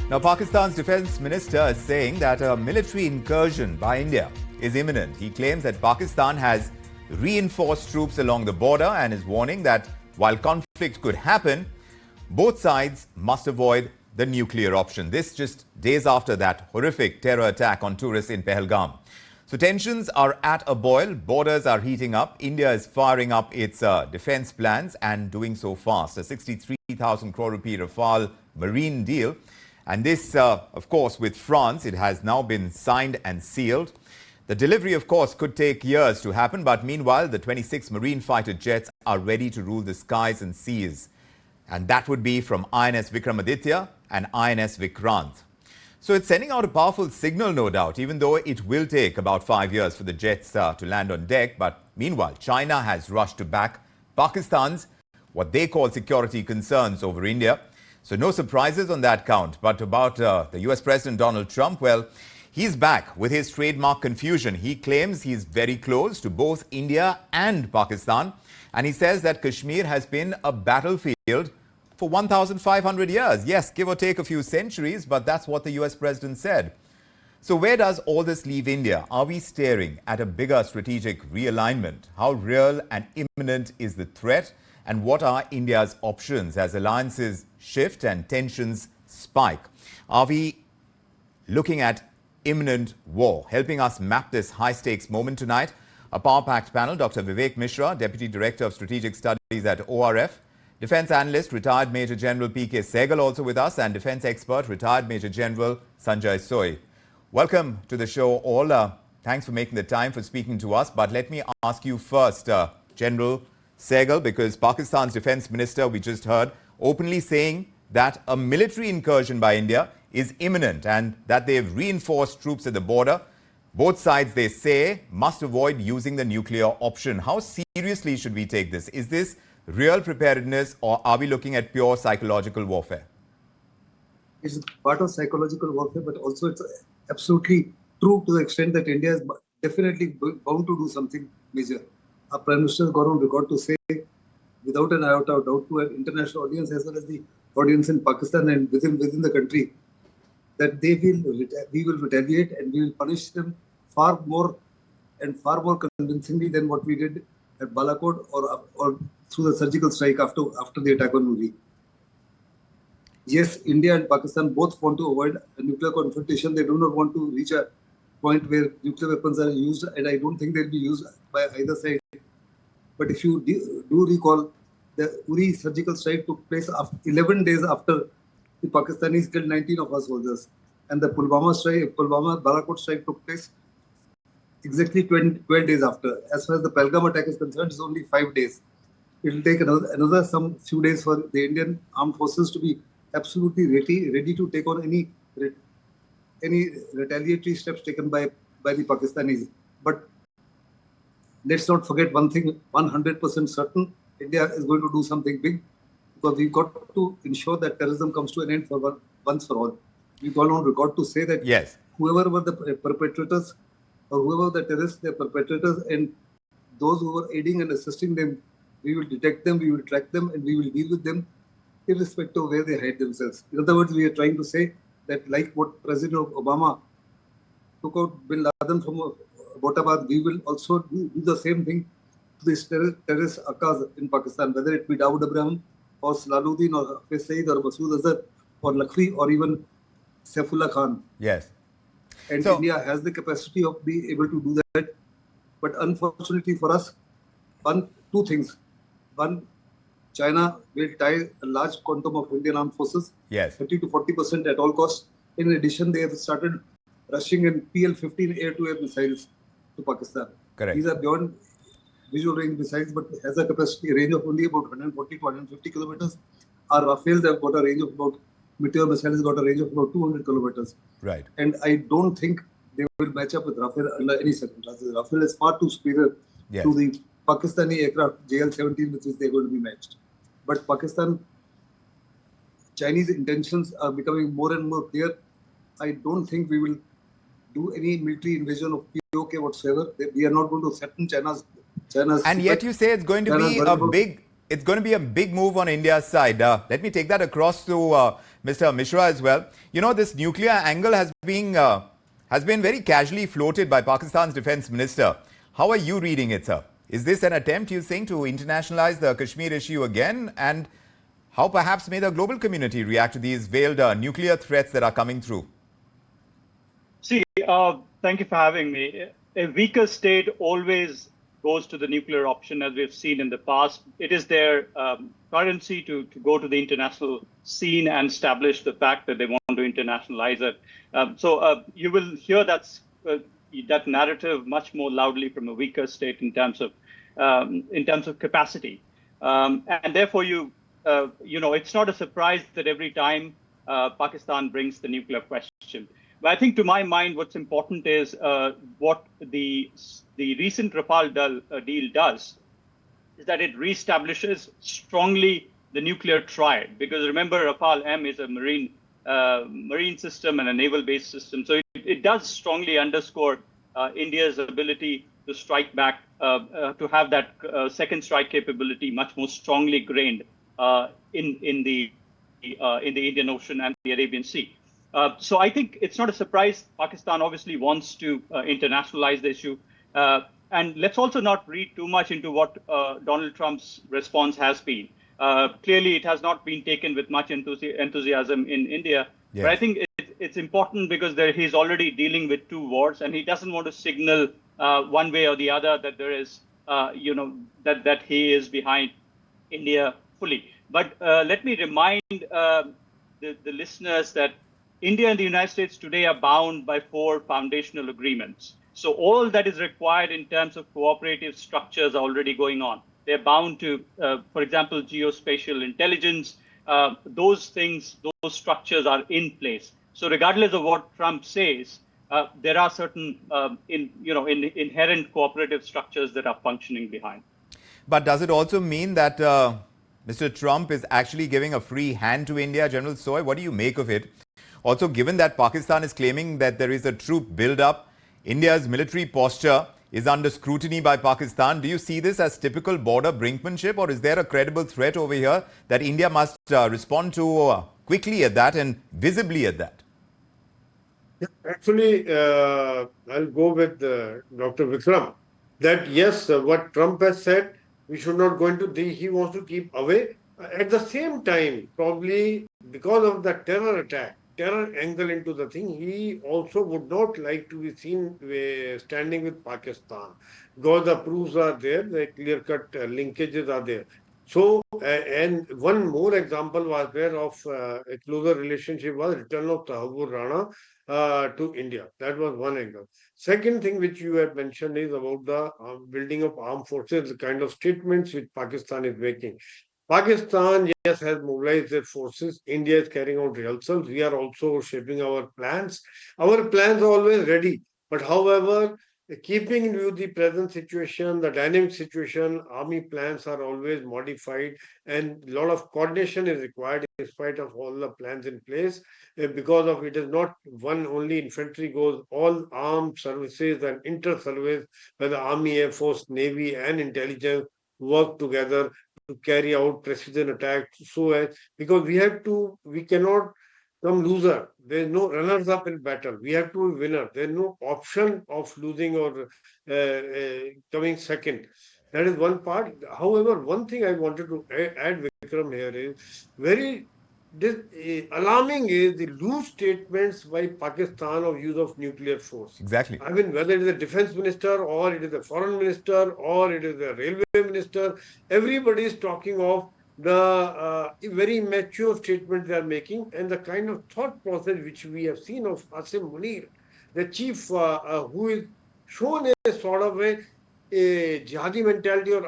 Now, Pakistan's defense minister is saying that a military incursion by India is imminent. He claims that Pakistan has reinforced troops along the border and is warning that while conflict could happen, both sides must avoid the nuclear option. This just days after that horrific terror attack on tourists in Pahalgam. So tensions are at a boil, borders are heating up. India is firing up its defense plans and doing so fast. A 63,000 crore rupee Rafale marine deal. And this, of course, with France, it has now been signed and sealed. The delivery, of course, could take years to happen. But meanwhile, the 26 marine fighter jets are ready to rule the skies and seas. And that would be from INS Vikramaditya and INS Vikrant. So it's sending out a powerful signal, no doubt, even though it will take about 5 years for the jets to land on deck. But meanwhile, China has rushed to back Pakistan's what they call security concerns over India. So no surprises on that count. But about the US President Donald Trump, well, he's back with his trademark confusion. He claims he's very close to both India and Pakistan. And he says that Kashmir has been a battlefield for 1,500 years. Yes, give or take a few centuries, but that's what the US president said. So where does all this leave India? Are we staring at a bigger strategic realignment? How real and imminent is the threat? And what are India's options as alliances shift and tensions spike? Are we looking at imminent war? Helping us map this high-stakes moment tonight, a power-packed panel, Dr. Vivek Mishra, Deputy Director of Strategic Studies at ORF, Defense Analyst, Retired Major General P.K. Sehgal also with us, and Defense Expert, Retired Major General Sanjay Soy. Welcome to the show all. Thanks for making the time for speaking to us. But let me ask you first, General Sehgal, because Pakistan's defense minister, we just heard, openly saying that a military incursion by India is imminent and that they've reinforced troops at the border. Both sides, they say, must avoid using the nuclear option. How seriously should we take this? Is this real preparedness or are we looking at pure psychological warfare? It's part of psychological warfare, but also it's absolutely true to the extent that India is definitely bound to do something major. Our Prime Minister has gone on record to say, without an iota of doubt, to an international audience as well as the audience in Pakistan and within the country, that we will retaliate and we will punish them far more convincingly than what we did at Balakot or through the surgical strike after the attack on Uri. Yes, India and Pakistan both want to avoid a nuclear confrontation. They do not want to reach a point where nuclear weapons are used, and I don't think they'll be used by either side. But if you do recall, the Uri surgical strike took place 11 days after the Pakistanis killed 19 of our soldiers. And the Pulwama Balakot strike took place exactly 12 days after. As far as the Pahalgam attack is concerned, it's only 5 days. It will take another few days for the Indian armed forces to be absolutely ready to take on any retaliatory steps taken by the Pakistanis. But let's not forget one thing, 100% certain, India is going to do something big, because we've got to ensure that terrorism comes to an end for once for all. We've gone on record to say that yes, whoever were the perpetrators or whoever the terrorists, the perpetrators, and those who were aiding and assisting them, we will detect them, we will track them, and we will deal with them irrespective of where they hide themselves. In other words, we are trying to say that like what President Obama took out Bin Laden from Abbottabad, we will also do the same thing to these terrorist Akas in Pakistan, whether it be Dawood Abraham or Salaluddin or Hafiz Saeed or Masood Azhar or Lakhvi or even Saifullah Khan. Yes. And so, India has the capacity of being able to do that. But unfortunately for us, two things. One, China will tie a large quantum of Indian armed forces, yes, 30 to 40% at all costs. In addition, they have started rushing in PL-15 air-to-air missiles to Pakistan. Correct. These are beyond visual range missiles, but has a capacity range of only about 140 to 150 kilometers. Our Rafales have got a range of about, Meteor missile has got a range of about 200 kilometers. Right. And I don't think they will match up with Rafale under any circumstances. Rafale is far too superior to the Pakistani aircraft JL-17 with which they are going to be matched. But Chinese intentions are becoming more and more clear. I don't think we will do any military invasion of POK whatsoever. We are not going to threaten China's. And yet you say it's going to be a big move on India's side. Let me take that across to Mr. Mishra as well. You know, this nuclear angle has been very casually floated by Pakistan's defense minister. How are you reading it, sir? Is this an attempt, you think, to internationalize the Kashmir issue again? And how perhaps may the global community react to these veiled nuclear threats that are coming through? See, thank you for having me. A weaker state always goes to the nuclear option, as we've seen in the past. It is their currency to go to the international scene and establish the fact that they want to internationalize it. So you will hear that narrative much more loudly from a weaker state in terms of capacity, and therefore it's not a surprise that every time Pakistan brings the nuclear question. But I think, to my mind, what's important is what the recent Rafale deal does is that it reestablishes strongly the nuclear triad. Because remember, Rafale M is a marine system and a naval-based system, so it does strongly underscore India's ability to strike back, to have that second strike capability much more strongly grained in the Indian Ocean and the Arabian Sea. So I think it's not a surprise. Pakistan obviously wants to internationalize the issue. And let's also not read too much into what Donald Trump's response has been. Clearly, it has not been taken with much enthusiasm in India. Yes. But I think it's important because he's already dealing with two wars, and he doesn't want to signal one way or the other that there is, that he is behind India fully. But let me remind the listeners that India and the United States today are bound by 4 foundational agreements. So all that is required in terms of cooperative structures are already going on. They're bound to, for example, geospatial intelligence. Those structures are in place. So regardless of what Trump says, there are certain inherent cooperative structures that are functioning behind. But does it also mean that Mr. Trump is actually giving a free hand to India? General Soy, what do you make of it? Also, given that Pakistan is claiming that there is a troop build-up, India's military posture is under scrutiny by Pakistan. Do you see this as typical border brinkmanship, or is there a credible threat over here that India must respond to quickly at that and visibly at that? Actually, I'll go with Dr. Vikram, that yes, what Trump has said, we should not go into he wants to keep away. At the same time, probably because of the terror angle into the thing, he also would not like to be seen standing with Pakistan, because the proofs are there, the clear-cut linkages are there. So, and one more example was there of a closer relationship was return of Tahabur Rana to India. That was one angle. Second thing which you had mentioned is about the building of armed forces, the kind of statements which Pakistan is making. Pakistan, yes, has mobilized their forces. India is carrying out rehearsals. We are also shaping our plans. Our plans are always ready. But however, keeping in view the present situation, the dynamic situation, army plans are always modified, and a lot of coordination is required in spite of all the plans in place. Because of it is not one only infantry goes, all armed services and inter-service, whether army, air force, navy, and intelligence work together to carry out precision attacks. So as because we cannot come loser. There is no runners up in battle. We have to be winner. There is no option of losing or coming second. That is one part. However, one thing I wanted to add, Vikram, here is very alarming is the loose statements by Pakistan of use of nuclear force. Exactly. I mean, whether it is a defense minister or it is a foreign minister or it is a railway minister, everybody is talking of the very mature statement they are making and the kind of thought process which we have seen of Asim Munir, the chief who is shown a sort of a jihadi mentality or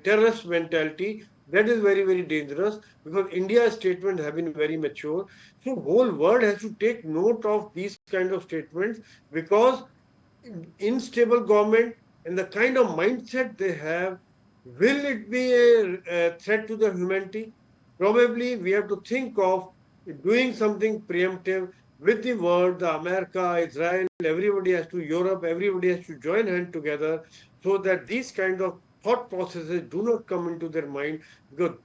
terrorist mentality. That is very, very dangerous because India's statements have been very mature. So whole world has to take note of these kind of statements because unstable government and the kind of mindset they have, will it be a threat to the humanity? Probably we have to think of doing something preemptive with the world, the America, Israel, everybody has to, Europe, everybody has to join hands together so that these kind of thought processes do not come into their mind because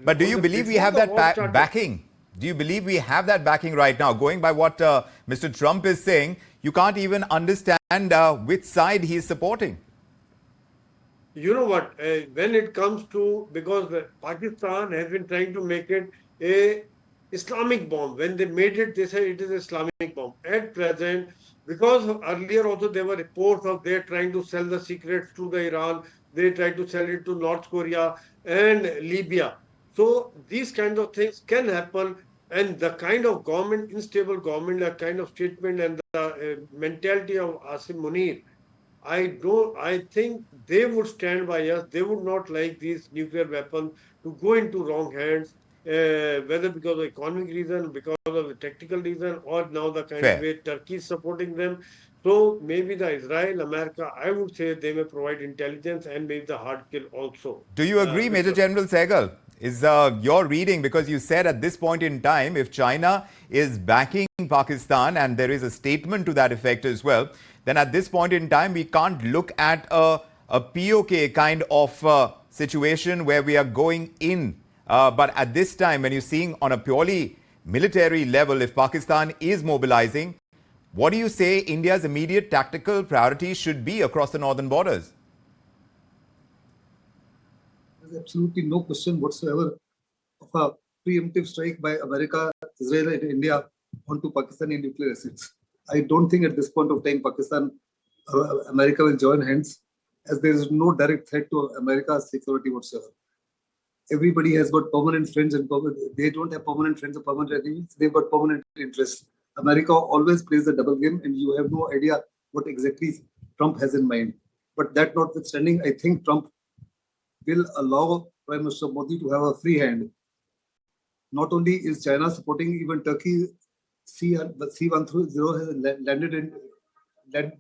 But do you believe we have that backing? Do you believe we have that backing right now? Going by what Mr. Trump is saying, you can't even understand which side he is supporting. You know what? When it comes to, because Pakistan has been trying to make it a Islamic bomb. When they made it, they said it is Islamic bomb. At present, because earlier also there were reports of they trying to sell the secrets to the Iran, they tried to sell it to North Korea and Libya. So these kind of things can happen, and the kind of government, unstable government, the kind of statement and the mentality of Asim Munir, I think they would stand by us. They would not like these nuclear weapons to go into wrong hands, whether because of economic reason, because of the tactical reason, or now the kind of Fair. way Turkey is supporting them. So maybe the Israel, America, I would say they may provide intelligence and maybe the hard kill also. Do you agree, Major Vikram? General Sehgal? Is your reading, because you said at this point in time, if China is backing Pakistan and there is a statement to that effect as well, then at this point in time, we can't look at a POK kind of situation where we are going in. But at this time, when you're seeing on a purely military level, if Pakistan is mobilizing, what do you say India's immediate tactical priorities should be across the northern borders? There's absolutely no question whatsoever of a preemptive strike by America, Israel, and India onto Pakistani nuclear assets. I don't think at this point of time Pakistan or America will join hands, as there is no direct threat to America's security whatsoever. Everybody has got permanent friends, and they don't have permanent friends or permanent enemies. They've got permanent interests. America always plays the double game, and you have no idea what exactly Trump has in mind. But that notwithstanding, I think Trump will allow Prime Minister Modi to have a free hand. Not only is China supporting, even Turkey C-130 has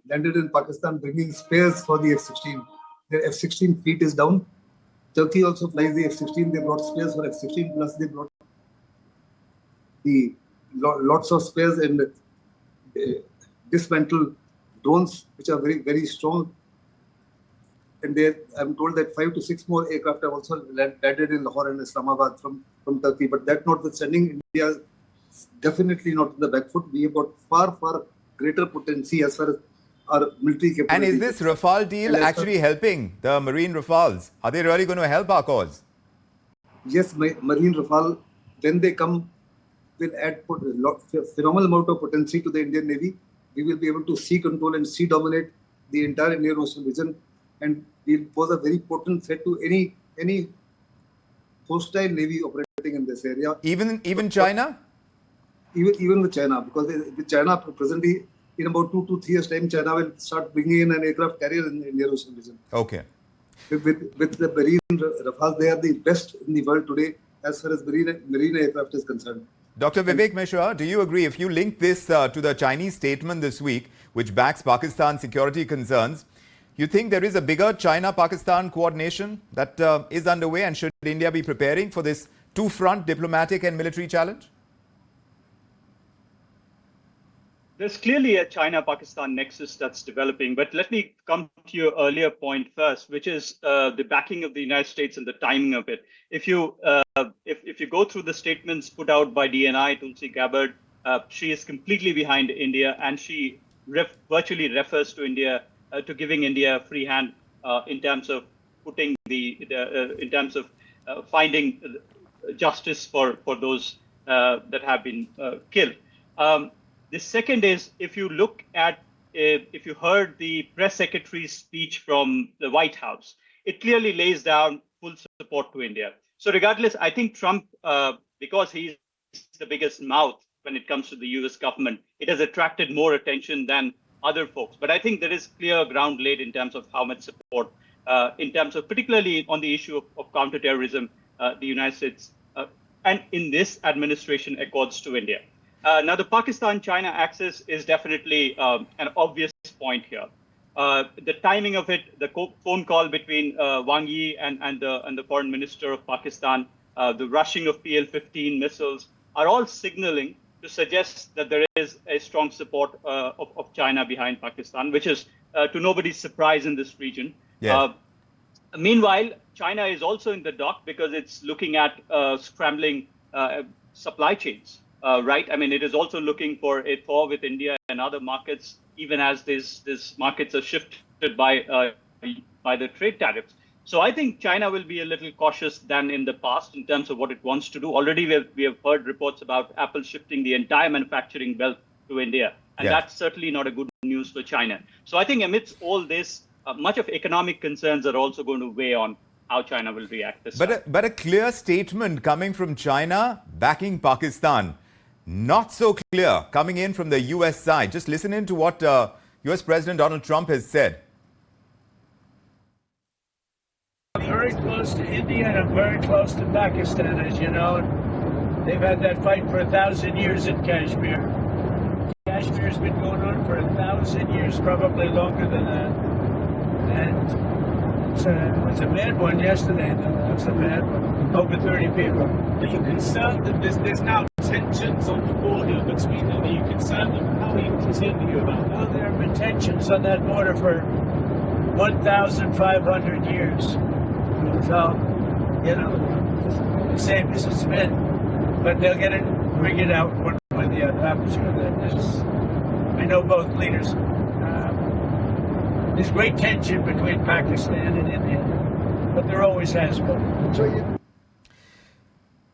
landed in Pakistan, bringing spares for the F-16. Their F-16 fleet is down. Turkey also flies the F-16. They brought spares for F-16, plus they brought the lots of spares and dismantled drones, which are very, very strong. And I'm told that 5 to 6 more aircraft have also landed in Lahore and Islamabad from Turkey. But that notwithstanding, India is definitely not in the back foot. We have got far, far greater potency as far as our military capability. And is this Rafale deal actually helping the Marine Rafales? Are they really going to help our cause? Yes, Marine Rafale, when they come, will add phenomenal amount of potency to the Indian Navy. We will be able to sea control and sea dominate the entire Indian Ocean region, and will pose a very potent threat to any hostile navy operating in this area. Even China? Even with China, because with China presently, in about 2 to 3 years' time, China will start bringing in an aircraft carrier in the Indian Ocean region. Okay. With the Marine Rafale, they are the best in the world today as far as marine aircraft is concerned. Dr. Vivek Mishra, do you agree? If you link this to the Chinese statement this week, which backs Pakistan's security concerns, you think there is a bigger China-Pakistan coordination that is underway, and should India be preparing for this two-front diplomatic and military challenge? There's clearly a China-Pakistan nexus that's developing, but let me come to your earlier point first, which is the backing of the United States and the timing of it. If you go through the statements put out by DNI, Tulsi Gabbard, she is completely behind India, and she virtually refers to India, to giving India a free hand in terms of putting in terms of finding justice for those that have been killed. The second is, if you look at, if you heard the press secretary's speech from the White House, it clearly lays down full support to India. So regardless, I think Trump, because he's the biggest mouth when it comes to the US government, it has attracted more attention than other folks. But I think there is clear ground laid in terms of how much support, in terms of particularly on the issue of counterterrorism, the United States and in this administration accords to India. Now, the Pakistan-China axis is definitely an obvious point here. The timing of it, the phone call between Wang Yi and the foreign minister of Pakistan, the rushing of PL-15 missiles are all signaling to suggest that there is a strong support of China behind Pakistan, which is to nobody's surprise in this region. Yes. Meanwhile, China is also in the dock because it's looking at scrambling supply chains, right? I mean, it is also looking for a thaw with India and other markets, even as these markets are shifted by the trade tariffs. So I think China will be a little cautious than in the past in terms of what it wants to do. Already we have heard reports about Apple shifting the entire manufacturing wealth to India, and Yeah. that's certainly not a good news for China. So I think amidst all this, much of economic concerns are also going to weigh on how China will react this time. But a clear statement coming from China backing Pakistan. Not so clear coming in from the US side. Just listen in to what US President Donald Trump has said. I'm very close to India and I'm very close to Pakistan, as you know. They've had that fight for 1,000 years in Kashmir. Kashmir's been going on for 1,000 years, probably longer than that. And it was a mad one yesterday. It was a mad one. Over 30 people. Are you concerned that there's now tensions on the border between them? Are you concerned that how are you concerned about Well, that? there have been tensions on that border for 1,500 years. So, you know, the same as it's been. But they'll get it figured out one way or the other. I'm sure that I know both leaders. There's great tension between Pakistan and India, but there always has been.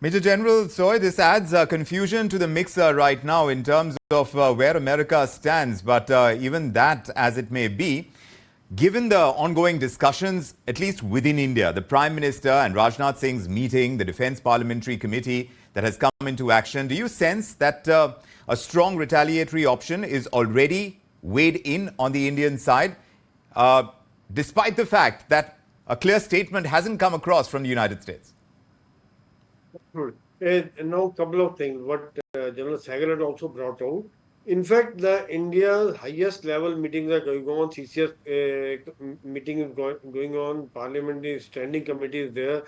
Major General Soy, this adds confusion to the mix right now in terms of where America stands. But even that, as it may be, given the ongoing discussions, at least within India, the Prime Minister and Rajnath Singh's meeting, the Defence Parliamentary Committee that has come into action, do you sense that a strong retaliatory option is already weighed in on the Indian side, despite the fact that a clear statement hasn't come across from the United States? Now, a couple of things. What General Sahgal had also brought out. In fact, the India's highest level meetings are going on. CCS meeting is going on. Parliamentary standing committee is there.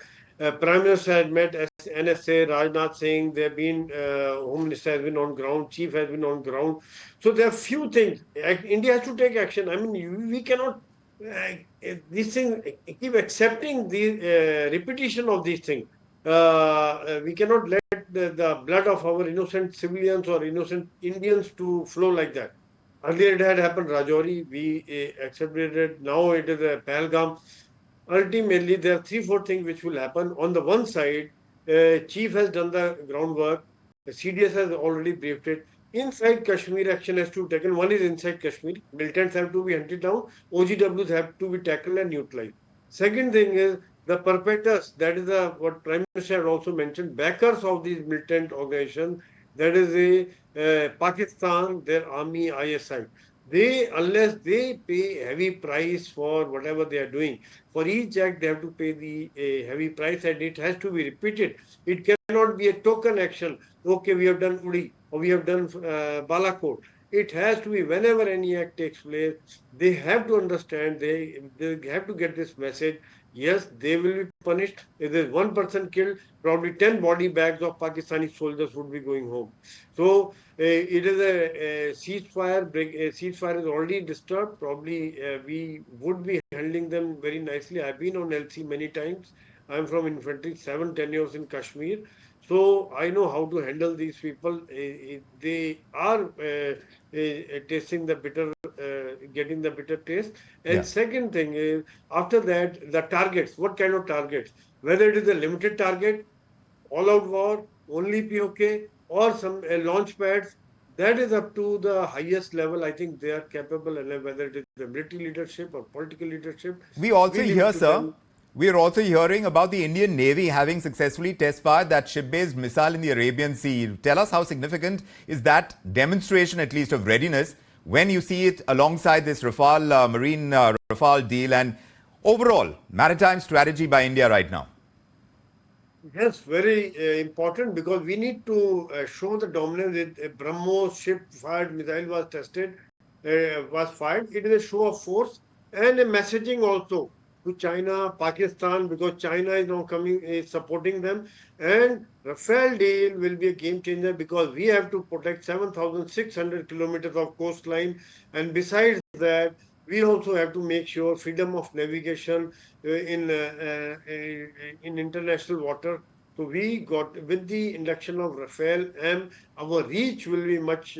Prime Minister has met NSA, Rajnath Singh. There have been Home Minister has been on ground. Chief has been on ground. So there are few things. India has to take action. I mean, we cannot. These things keep accepting the repetition of these things. We cannot let the blood of our innocent civilians or innocent Indians to flow like that. Earlier it had happened Rajouri, we accepted it. Now it is a Pahalgam. Ultimately, there are 3-4 things which will happen. On the one side, Chief has done the groundwork. The CDS has already briefed it. Inside Kashmir, action has to be taken. One is inside Kashmir. Militants have to be hunted down. OGWs have to be tackled and neutralized. Second thing is the perpetrators, that is what Prime Minister had also mentioned, backers of these militant organizations, that is Pakistan, their army, ISI. Unless they pay heavy price for whatever they are doing, for each act they have to pay the heavy price, and it has to be repeated. It cannot be a token action. Okay, we have done Uri or we have done Balakot. It has to be whenever any act takes place, they have to understand, they have to get this message. Yes, they will be punished. If there's one person killed, probably 10 body bags of Pakistani soldiers would be going home. So it is a ceasefire. Ceasefire is already disturbed. Probably we would be handling them very nicely. I've been on LC many times. I'm from infantry, 7 tenures in Kashmir. So I know how to handle these people. They are tasting the bitter, getting the bitter taste. And Yeah. second thing is, after that, the targets. What kind of targets? Whether it is a limited target, all-out war, only POK, or some launch pads. That is up to the highest level. I think they are capable, and whether it is the military leadership or political leadership. We also leave hear, it to sir, them. we are also hearing about the Indian Navy having successfully test-fired that ship-based missile in the Arabian Sea. Tell us how significant is that demonstration, at least, of readiness when you see it alongside this marine Rafale deal and overall maritime strategy by India right now? Yes, very important, because we need to show the dominance. BrahMos ship-fired missile was tested, was fired. It is a show of force and a messaging also to China, Pakistan, because China is now supporting them. And Rafale deal will be a game changer, because we have to protect 7,600 kilometers of coastline. And besides that, we also have to make sure freedom of navigation in international water. So we got, with the induction of Rafale, and our reach will be much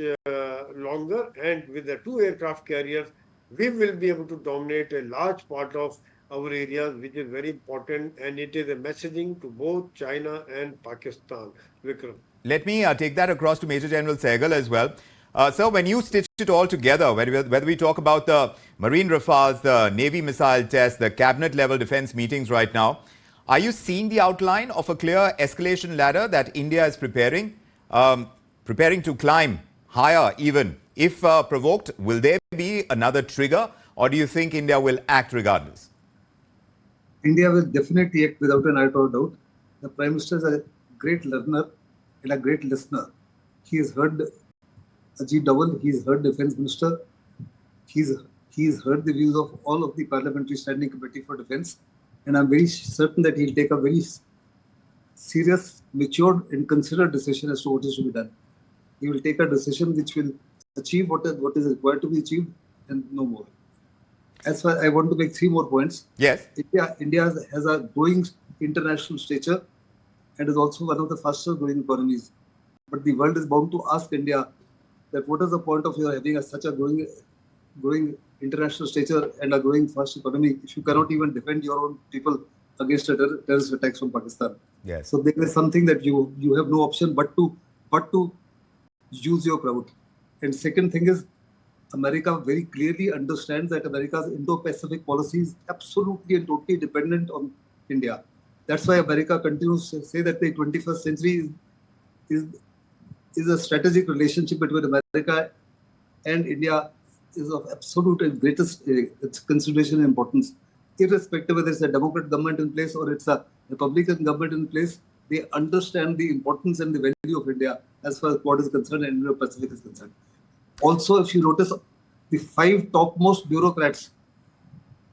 longer, and with the 2 aircraft carriers, we will be able to dominate a large part of our areas, which is very important, and it is a messaging to both China and Pakistan. Vikram. Let me take that across to Major General Sehgal as well. Sir, when you stitch it all together, whether we talk about the Marine Rafales, the Navy missile tests, the cabinet level defense meetings right now, are you seeing the outline of a clear escalation ladder that India is preparing to climb higher even? If provoked, will there be another trigger, or do you think India will act regardless? India will definitely act without an iota of doubt. The Prime Minister is a great learner and a great listener. He has heard Ajit Doval, he has heard Defence Minister, he has heard the views of all of the Parliamentary Standing Committee for Defence, and I'm very certain that he'll take a very serious, matured and considered decision as to what is to be done. He will take a decision which will achieve what is required to be achieved and no more. As far I want to make 3 more points. Yes. India has a growing international stature and is also one of the fastest growing economies. But the world is bound to ask India that what is the point of your having such a growing international stature and a growing fast economy if you cannot even defend your own people against terrorist attacks from Pakistan. Yes. So there is something that you have no option but to use your crowd. And second thing is, America very clearly understands that America's Indo-Pacific policy is absolutely and totally dependent on India. That's why America continues to say that the 21st century is a strategic relationship between America and India is of absolute and greatest consideration and importance. Irrespective whether it's a Democrat government in place or it's a Republican government in place, they understand the importance and the value of India as far as Quad is concerned and Indo-Pacific is concerned. Also, if you notice, the 5 topmost bureaucrats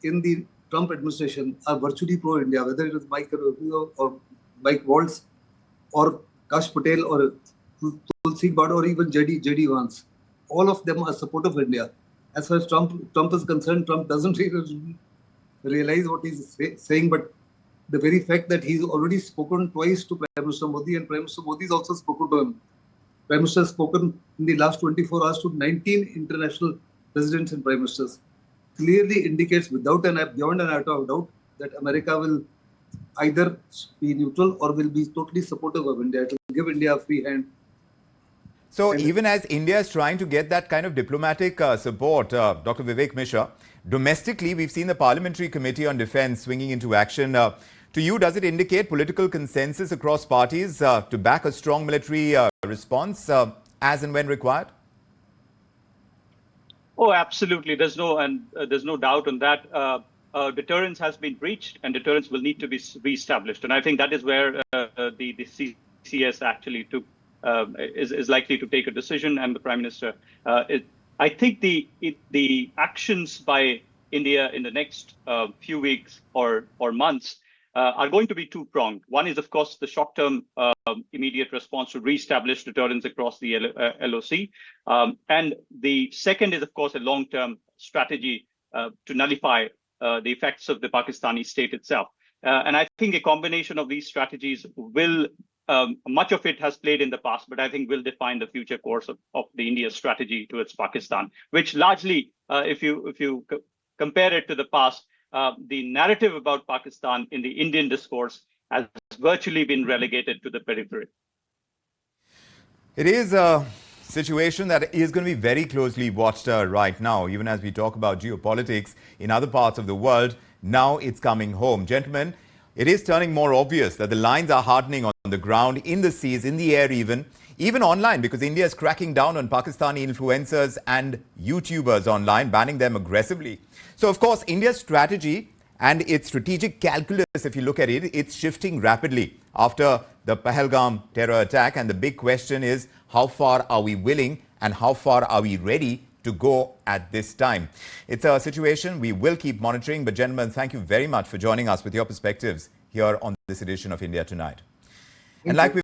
in the Trump administration are virtually pro-India, whether it is Mike Rubio or Mike Waltz or Kash Patel or Tulsi Gabbard or even J.D. Vance. All of them are supportive of India. As far as Trump is concerned, Trump doesn't really realize what he's saying, but the very fact that he's already spoken twice to Prime Minister Modi and Prime Minister Modi has also spoken to him. Prime Minister has spoken in the last 24 hours to 19 international presidents and prime ministers. Clearly indicates beyond an iota of doubt that America will either be neutral or will be totally supportive of India. It will give India a free hand. So even as India is trying to get that kind of diplomatic support, Dr. Vivek Mishra, domestically we've seen the Parliamentary Committee on Defence swinging into action. To you, does it indicate political consensus across parties to back a strong military response as and when required? Oh, absolutely. There's no doubt on that. Deterrence has been breached, and deterrence will need to be reestablished. And I think that is where the CCS actually is likely to take a decision, and the Prime Minister. I think the actions by India in the next few weeks or months are going to be 2-pronged. One is, of course, the short-term immediate response to reestablish deterrence across the LOC. And the second is, of course, a long-term strategy to nullify the effects of the Pakistani state itself. And I think a combination of these strategies will, much of it has played in the past, but I think will define the future course of the India strategy towards Pakistan, which largely, if you compare it to the past, the narrative about Pakistan in the Indian discourse has virtually been relegated to the periphery. It is a situation that is going to be very closely watched right now, even as we talk about geopolitics in other parts of the world. Now it's coming home. Gentlemen, it is turning more obvious that the lines are hardening on the ground, in the seas, in the air even online, because India is cracking down on Pakistani influencers and YouTubers online, banning them aggressively. So, of course, India's strategy and its strategic calculus, if you look at it, it's shifting rapidly after the Pahalgam terror attack. And the big question is, how far are we willing and how far are we ready to go at this time? It's a situation we will keep monitoring. But, gentlemen, thank you very much for joining us with your perspectives here on this edition of India Tonight. And like we